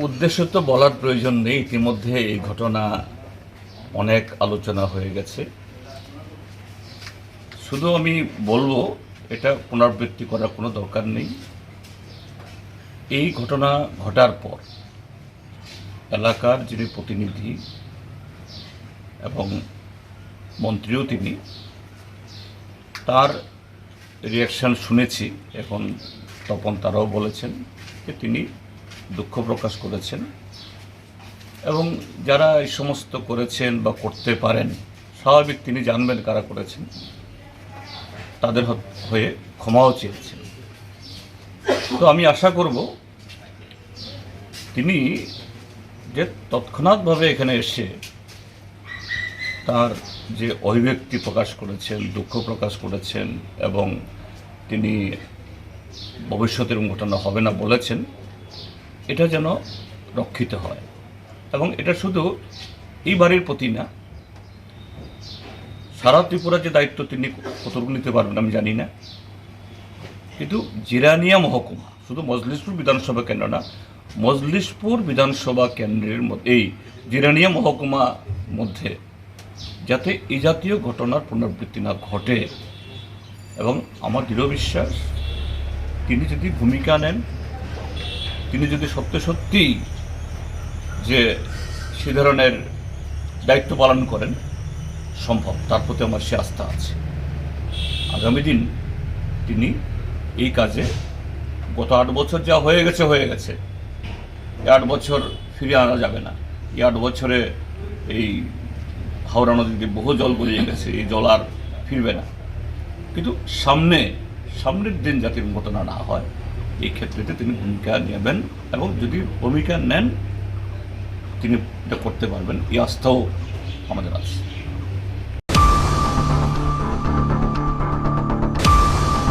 উদ্দেশ্য তো বলার প্রয়োজন নেই, ইতিমধ্যে এই ঘটনা অনেক আলোচনা হয়ে গেছে। শুধু আমি বলবো, এটা পুনরাবৃত্তি করার কোনো দরকার নেই। এই ঘটনা ঘটার পর এলাকার যিনি প্রতিনিধি এবং মন্ত্রীও তিনি, তার রিয়াকশন শুনেছি। এখন তপন তারাও বলেছেন যে তিনি দুঃখ প্রকাশ করেছেন এবং যারা এই সমস্ত করেছেন বা করতে পারেন, স্বাভাবিক তিনি জানবেন কারা করেছেন, তাদের হয়ে ক্ষমাও চেয়েছেন। তো আমি আশা করব তিনি যে তৎক্ষণাৎভাবে এখানে এসে তার যে অভিব্যক্তি প্রকাশ করেছেন, দুঃখ প্রকাশ করেছেন এবং তিনি ভবিষ্যতের ঘটনা হবে না বলেছেন, এটা যেন রক্ষিত হয়। এবং এটা শুধু এই বাড়ির প্রতি না, সারা ত্রিপুরা যে দায়িত্ব তিনি কতটুকু নিতে পারবেন আমি জানি না, কিন্তু জিরানিয়া মহকুমা, শুধু মজলিশপুর বিধানসভা কেন্দ্র না, মজলিশপুর বিধানসভা কেন্দ্রের মধ্যে এই জিরানিয়া মহকুমা মধ্যে যাতে এই জাতীয় ঘটনার পুনরাবৃত্তি না ঘটে। এবং আমার দৃঢ় বিশ্বাস তিনি যদি ভূমিকা নেন, তিনি যদি সত্যি যে সে ধরনের দায়িত্ব পালন করেন, সম্ভব, তার প্রতি আমার সে আস্থা আছে। আগামী দিন তিনি এই কাজে, গত 8 বছর যা হয়ে গেছে, এই 8 বছর ফিরে আনা যাবে না। এই 8 বছরে এই হাওড়া নদীতে বহু জল গড়িয়ে গেছে, এই জল আর ফিরবে না। কিন্তু সামনের দিন যাতে ঘটনা না হয়, এই ক্ষেত্রেতে তিনি ভূমিকা নেবেন এবং যদি ভূমিকা নেন তিনি এটা করতে পারবেন, এই আস্থাও